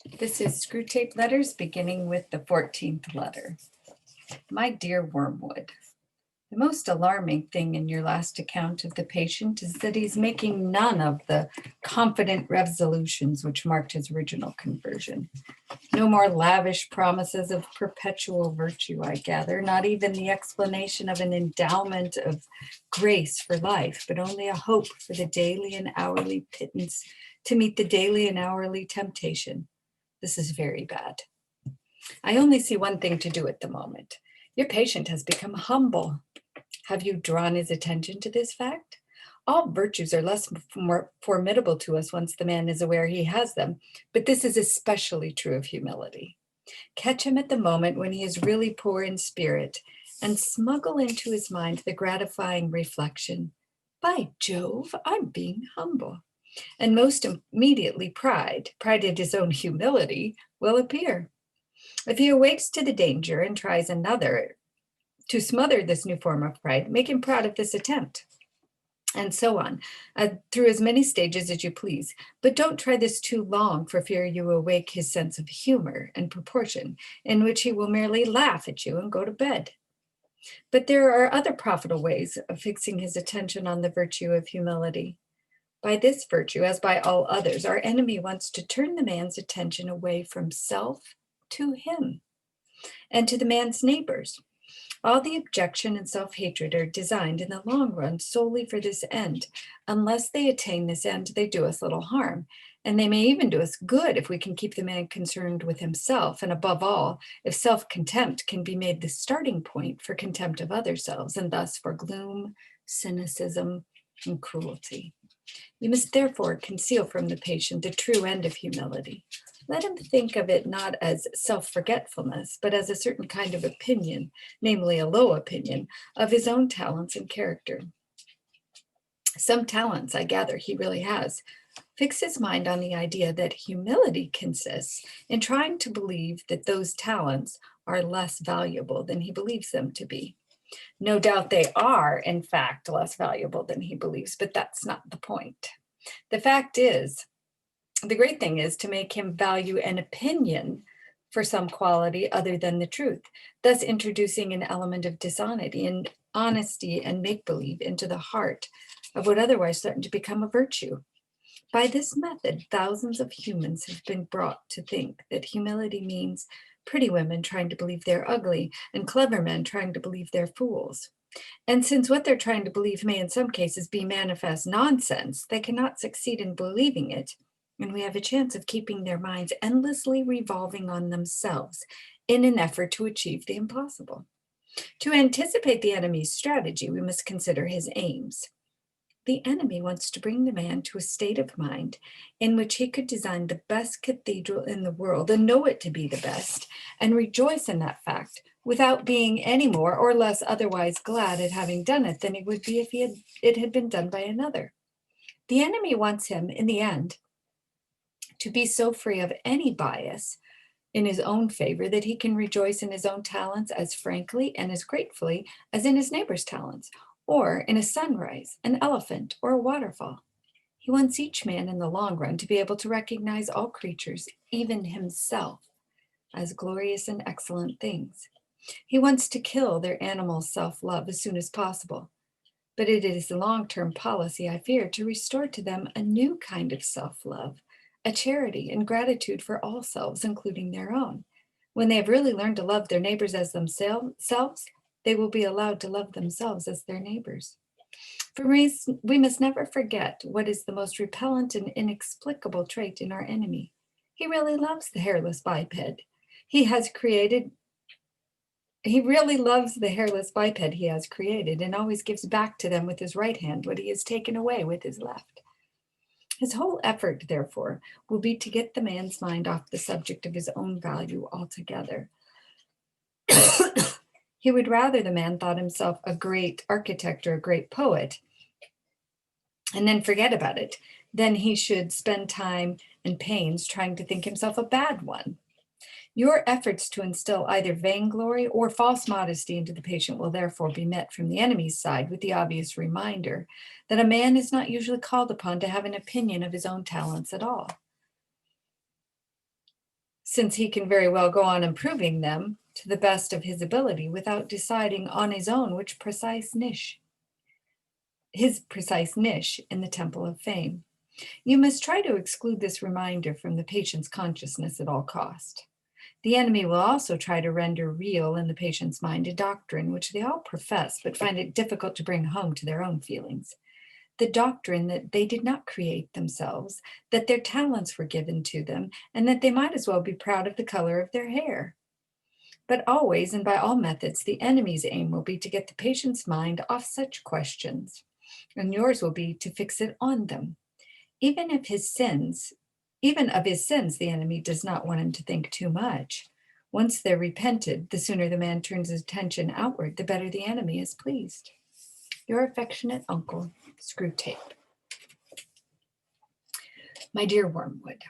This is Screwtape Letters, beginning with the 14th letter. My dear Wormwood, the most alarming thing in your last account of the patient is that he's making none of the confident resolutions which marked his original conversion. No more lavish promises of perpetual virtue, I gather, not even the explanation of an endowment of grace for life, but only a hope for the daily and hourly pittance to meet the daily and hourly temptation. This is very bad. I only see one thing to do at the moment. Your patient has become humble. Have you drawn his attention to this fact? All virtues are less more formidable to us once the man is aware he has them, but this is especially true of humility. Catch him at the moment when he is really poor in spirit, and smuggle into his mind the gratifying reflection, by Jove, I'm being humble. And most immediately pride at his own humility, will appear. If he awakes to the danger and tries another to smother this new form of pride, make him proud of this attempt, and so on, through as many stages as you please. But don't try this too long for fear you awake his sense of humor and proportion, in which he will merely laugh at you and go to bed. But there are other profitable ways of fixing his attention on the virtue of humility. By this virtue, as by all others, our enemy wants to turn the man's attention away from self to him and to the man's neighbors. All the objection and self-hatred are designed in the long run solely for this end. Unless they attain this end, they do us little harm. And they may even do us good if we can keep the man concerned with himself. And above all, if self-contempt can be made the starting point for contempt of other selves, and thus for gloom, cynicism, and cruelty. You must therefore conceal from the patient the true end of humility. Let him think of it not as self-forgetfulness, but as a certain kind of opinion, namely a low opinion, of his own talents and character. Some talents, I gather, he really has. Fix his mind on the idea that humility consists in trying to believe that those talents are less valuable than he believes them to be. No doubt they are, in fact, less valuable than he believes, but that's not the point. The fact is, the great thing is to make him value an opinion for some quality other than the truth, thus introducing an element of dishonesty and honesty and make-believe into the heart of what otherwise threatened to become a virtue. By this method, thousands of humans have been brought to think that humility means pretty women trying to believe they're ugly and clever men trying to believe they're fools. And since what they're trying to believe may in some cases be manifest nonsense, they cannot succeed in believing it, and we have a chance of keeping their minds endlessly revolving on themselves in an effort to achieve the impossible. To anticipate the enemy's strategy, we must consider his aims. The enemy wants to bring the man to a state of mind in which he could design the best cathedral in the world and know it to be the best and rejoice in that fact without being any more or less otherwise glad at having done it than he would be if it had been done by another. The enemy wants him, in the end, to be so free of any bias in his own favor that he can rejoice in his own talents as frankly and as gratefully as in his neighbor's talents, or in a sunrise, an elephant, or a waterfall. He wants each man in the long run to be able to recognize all creatures, even himself, as glorious and excellent things. He wants to kill their animal self-love as soon as possible. But it is a long-term policy, I fear, to restore to them a new kind of self-love, a charity and gratitude for all selves, including their own. When they have really learned to love their neighbors as themselves, they will be allowed to love themselves as their neighbors. For we must never forget what is the most repellent and inexplicable trait in our enemy. He really loves the hairless biped. He really loves the hairless biped he has created and always gives back to them with his right hand what he has taken away with his left. His whole effort, therefore, will be to get the man's mind off the subject of his own value altogether. He would rather the man thought himself a great architect or a great poet and then forget about it than he should spend time and pains trying to think himself a bad one. Your efforts to instill either vainglory or false modesty into the patient will therefore be met from the enemy's side with the obvious reminder that a man is not usually called upon to have an opinion of his own talents at all. since he can very well go on improving them to the best of his ability without deciding on his own his precise niche in the temple of fame. You must try to exclude this reminder from the patient's consciousness at all cost. The enemy will also try to render real in the patient's mind a doctrine which they all profess but find it difficult to bring home to their own feelings. The doctrine that they did not create themselves, that their talents were given to them, and that they might as well be proud of the color of their hair. But always and by all methods, the enemy's aim will be to get the patient's mind off such questions, and yours will be to fix it on them. Even of his sins, the enemy does not want him to think too much. Once they're repented, the sooner the man turns his attention outward, the better the enemy is pleased. Your affectionate uncle, Screwtape. My dear Wormwood,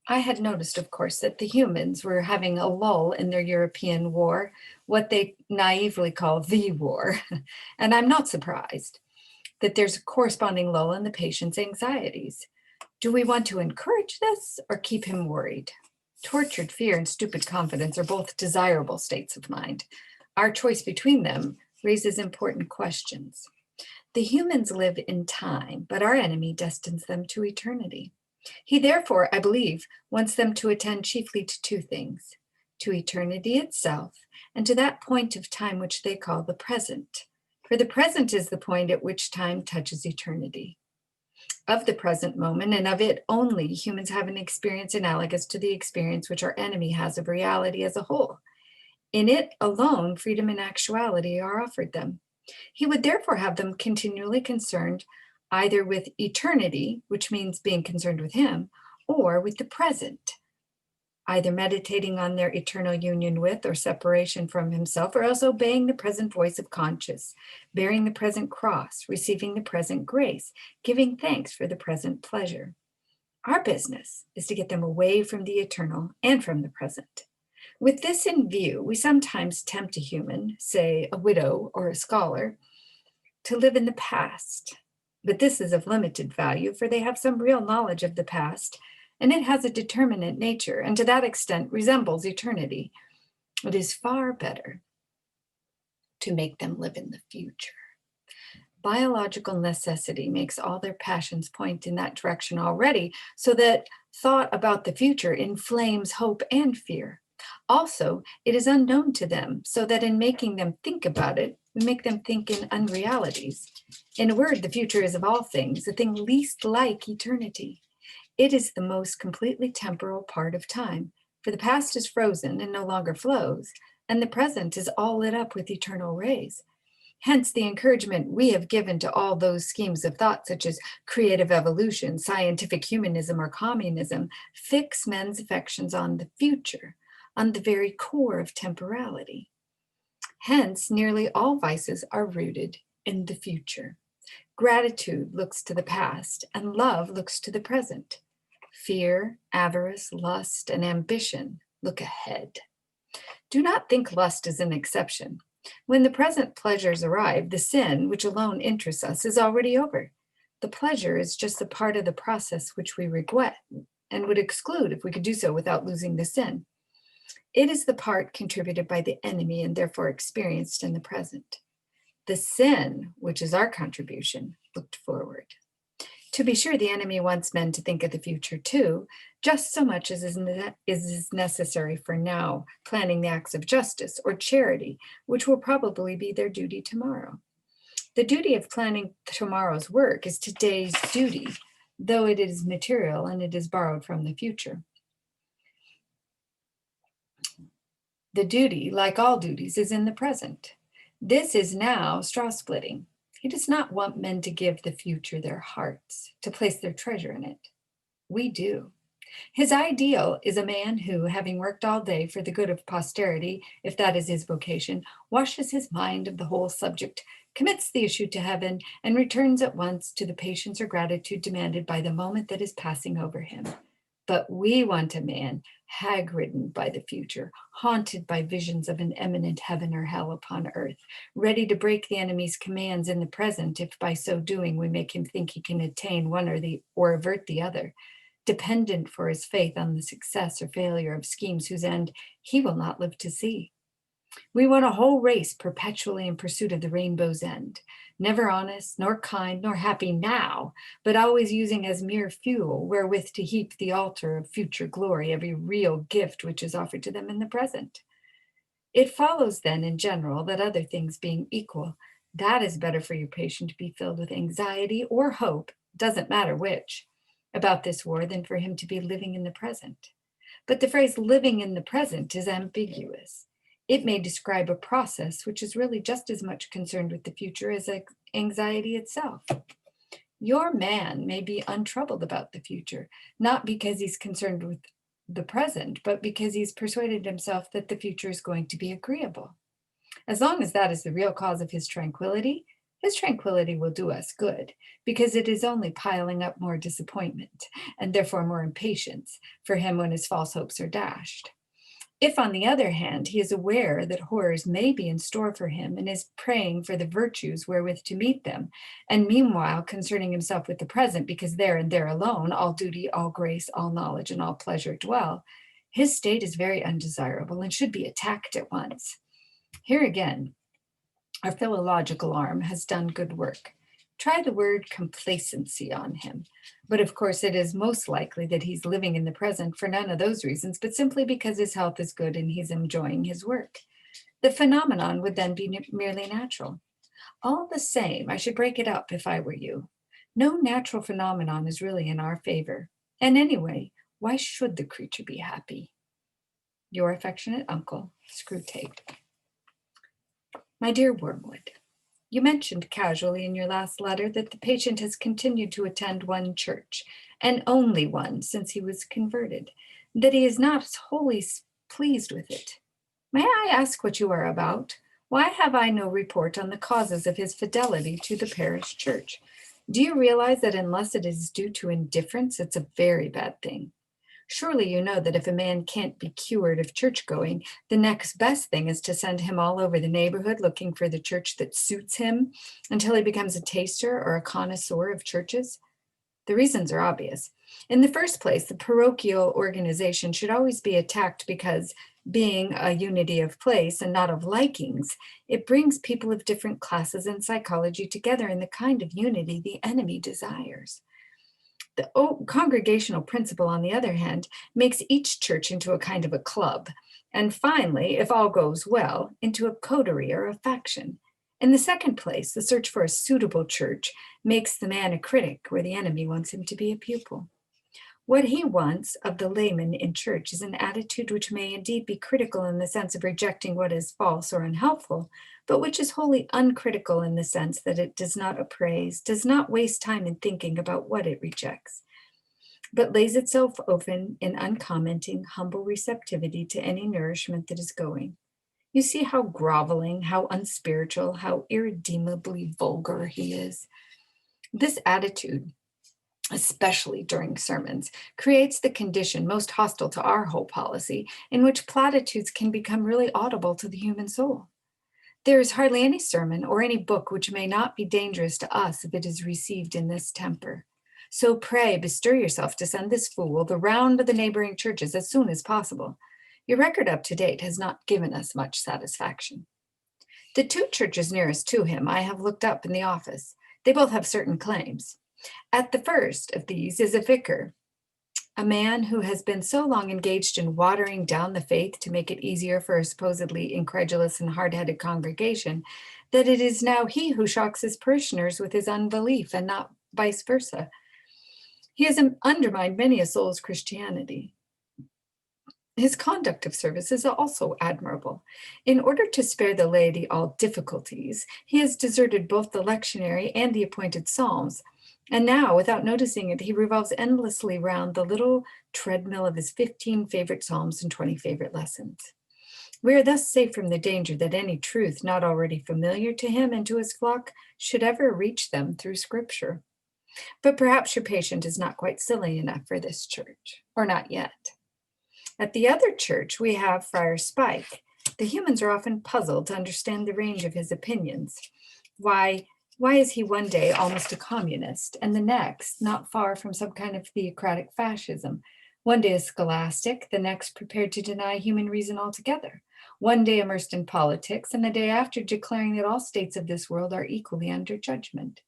I had noticed, of course, that the humans were having a lull in their European war, what they naively call the war, and I'm not surprised that there's a corresponding lull in the patient's anxieties. Do we want to encourage this or keep him worried? Tortured fear and stupid confidence are both desirable states of mind. Our choice between them raises important questions. The humans live in time, but our enemy destines them to eternity. He therefore, I believe, wants them to attend chiefly to two things: to eternity itself and to that point of time which they call the present. For the present is the point at which time touches eternity. Of the present moment, and of it only, humans have an experience analogous to the experience which our enemy has of reality as a whole. In it alone, freedom and actuality are offered them. He would therefore have them continually concerned either with eternity, which means being concerned with him, or with the present, either meditating on their eternal union with or separation from himself, or else obeying the present voice of conscience, bearing the present cross, receiving the present grace, giving thanks for the present pleasure. Our business is to get them away from the eternal and from the present. With this in view, we sometimes tempt a human, say a widow or a scholar, to live in the past. But this is of limited value, for they have some real knowledge of the past, and it has a determinate nature, and to that extent resembles eternity. It is far better to make them live in the future. Biological necessity makes all their passions point in that direction already, so that thought about the future inflames hope and fear. Also, it is unknown to them, so that in making them think about it, we make them think in unrealities. In a word, the future is of all things the thing least like eternity. It is the most completely temporal part of time, for the past is frozen and no longer flows, and the present is all lit up with eternal rays. Hence, the encouragement we have given to all those schemes of thought, such as creative evolution, scientific humanism, or communism, fix men's affections on the future, on the very core of temporality. Hence, nearly all vices are rooted in the future. Gratitude looks to the past, and love looks to the present. Fear, avarice, lust, and ambition look ahead. Do not think lust is an exception. When the present pleasures arrive, the sin, which alone interests us, is already over. The pleasure is just a part of the process which we regret and would exclude if we could do so without losing the sin. It is the part contributed by the enemy and therefore experienced in the present. The sin, which is our contribution, looked forward. To be sure, the enemy wants men to think of the future too, just so much as is necessary for now, planning the acts of justice or charity, which will probably be their duty tomorrow. The duty of planning tomorrow's work is today's duty, though it is material and it is borrowed from the future. The duty, like all duties, is in the present. This is now straw splitting. He does not want men to give the future their hearts, to place their treasure in it. We do. His ideal is a man who, having worked all day for the good of posterity, if that is his vocation, washes his mind of the whole subject, commits the issue to heaven, and returns at once to the patience or gratitude demanded by the moment that is passing over him. But we want a man hag-ridden by the future, haunted by visions of an imminent heaven or hell upon earth, ready to break the enemy's commands in the present if by so doing we make him think he can attain one or avert the other. dependent for his faith on the success or failure of schemes whose end he will not live to see. We want a whole race perpetually in pursuit of the rainbow's end, never honest, nor kind, nor happy now, but always using as mere fuel wherewith to heap the altar of future glory every real gift which is offered to them in the present. It follows then, in general, that other things being equal, that is better for your patient to be filled with anxiety or hope, doesn't matter which, about this war than for him to be living in the present. But the phrase living in the present is ambiguous. It may describe a process which is really just as much concerned with the future as anxiety itself. Your man may be untroubled about the future, not because he's concerned with the present, but because he's persuaded himself that the future is going to be agreeable. As long as that is the real cause of his tranquility will do us good, because it is only piling up more disappointment, and therefore more impatience, for him when his false hopes are dashed. If, on the other hand, he is aware that horrors may be in store for him and is praying for the virtues wherewith to meet them, and meanwhile concerning himself with the present, because there and there alone all duty, all grace, all knowledge, and all pleasure dwell, his state is very undesirable and should be attacked at once. Here again, our philological arm has done good work. Try the word complacency on him. But of course, it is most likely that he's living in the present for none of those reasons, but simply because his health is good and he's enjoying his work. The phenomenon would then be merely natural. All the same, I should break it up if I were you. No natural phenomenon is really in our favor. And anyway, why should the creature be happy? Your affectionate uncle, Screwtape. My dear Wormwood, you mentioned casually in your last letter that the patient has continued to attend one church, and only one since he was converted, that he is not wholly pleased with it. May I ask what you are about? Why have I no report on the causes of his fidelity to the parish church? Do you realize that unless it is due to indifference, it's a very bad thing? Surely you know that if a man can't be cured of church going, the next best thing is to send him all over the neighborhood looking for the church that suits him until he becomes a taster or a connoisseur of churches. The reasons are obvious. In the first place, the parochial organization should always be attacked because, being a unity of place and not of likings, it brings people of different classes and psychology together in the kind of unity the enemy desires. The congregational principle, on the other hand, makes each church into a kind of a club, and finally, if all goes well, into a coterie or a faction. In the second place, the search for a suitable church makes the man a critic where the enemy wants him to be a pupil. What he wants of the layman in church is an attitude which may indeed be critical in the sense of rejecting what is false or unhelpful, but which is wholly uncritical in the sense that it does not appraise, does not waste time in thinking about what it rejects, but lays itself open in uncommenting, humble receptivity to any nourishment that is going. You see how groveling, how unspiritual, how irredeemably vulgar he is. This attitude, especially during sermons, creates the condition most hostile to our whole policy, in which platitudes can become really audible to the human soul. There is hardly any sermon or any book which may not be dangerous to us if it is received in this temper. So pray bestir yourself to send this fool the round of the neighboring churches as soon as possible. Your record up to date has not given us much satisfaction. The two churches nearest to him I have looked up in the office. They both have certain claims. At the first of these is a vicar, a man who has been so long engaged in watering down the faith to make it easier for a supposedly incredulous and hard-headed congregation, that it is now he who shocks his parishioners with his unbelief and not vice versa. He has undermined many a soul's Christianity. His conduct of service is also admirable. In order to spare the laity all difficulties, he has deserted both the lectionary and the appointed psalms. And now, without noticing it, he revolves endlessly round the little treadmill of his 15 favorite psalms and 20 favorite lessons. We are thus safe from the danger that any truth not already familiar to him and to his flock should ever reach them through Scripture. But perhaps your patient is not quite silly enough for this church, or not yet. At the other church, we have Friar Spike. The humans are often puzzled to understand the range of his opinions. Why, Why is he one day almost a communist and the next not far from some kind of theocratic fascism? One day a scholastic, the next prepared to deny human reason altogether. One day immersed in politics, and the day after declaring that all states of this world are equally under judgment.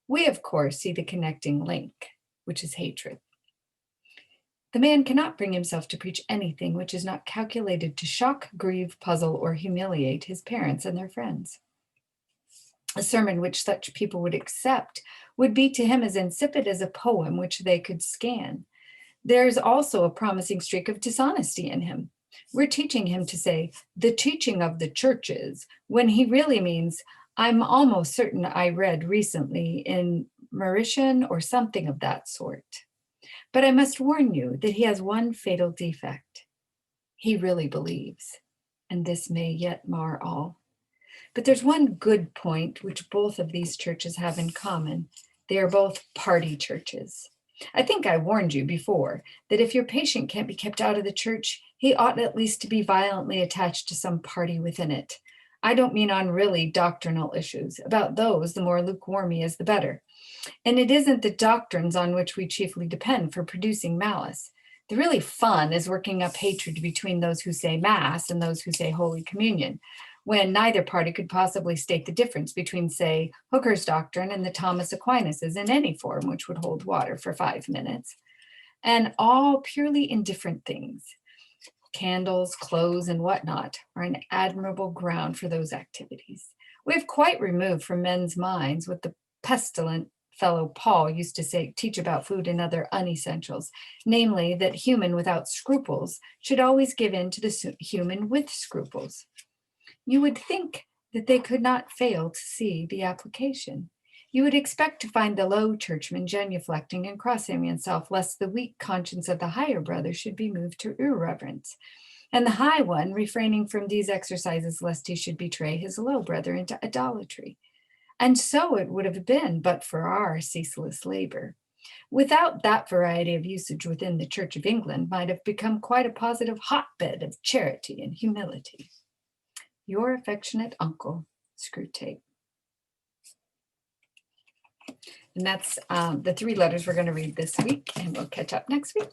We, of course, see the connecting link, which is hatred. The man cannot bring himself to preach anything which is not calculated to shock, grieve, puzzle, or humiliate his parents and their friends. A sermon which such people would accept would be to him as insipid as a poem which they could scan. There's also a promising streak of dishonesty in him. We're teaching him to say, the teaching of the churches, when he really means, I'm almost certain I read recently in Mauritian or something of that sort. But I must warn you that he has one fatal defect. He really believes, and this may yet mar all. But there's one good point which both of these churches have in common. They are both party churches. I think I warned you before that if your patient can't be kept out of the church, he ought at least to be violently attached to some party within it. I don't mean on really doctrinal issues. About those, the more lukewarm he is, the better. And it isn't the doctrines on which we chiefly depend for producing malice. The really fun is working up hatred between those who say Mass and those who say Holy Communion, when neither party could possibly state the difference between, say, Hooker's doctrine and the Thomas Aquinas's in any form which would hold water for 5 minutes, and all purely indifferent things. Candles, clothes, and whatnot are an admirable ground for those activities. We have quite removed from men's minds what the pestilent fellow Paul used to say, teach about food and other unessentials, namely that human without scruples should always give in to the human with scruples. You would think that they could not fail to see the application. You would expect to find the low churchman genuflecting and crossing himself, lest the weak conscience of the higher brother should be moved to irreverence, and the high one refraining from these exercises, lest he should betray his low brother into idolatry. And so it would have been, but for our ceaseless labor. Without that variety of usage within the Church of England might have become quite a positive hotbed of charity and humility. Your affectionate uncle, Screwtape. And that's the 3 letters we're going to read this week, and we'll catch up next week.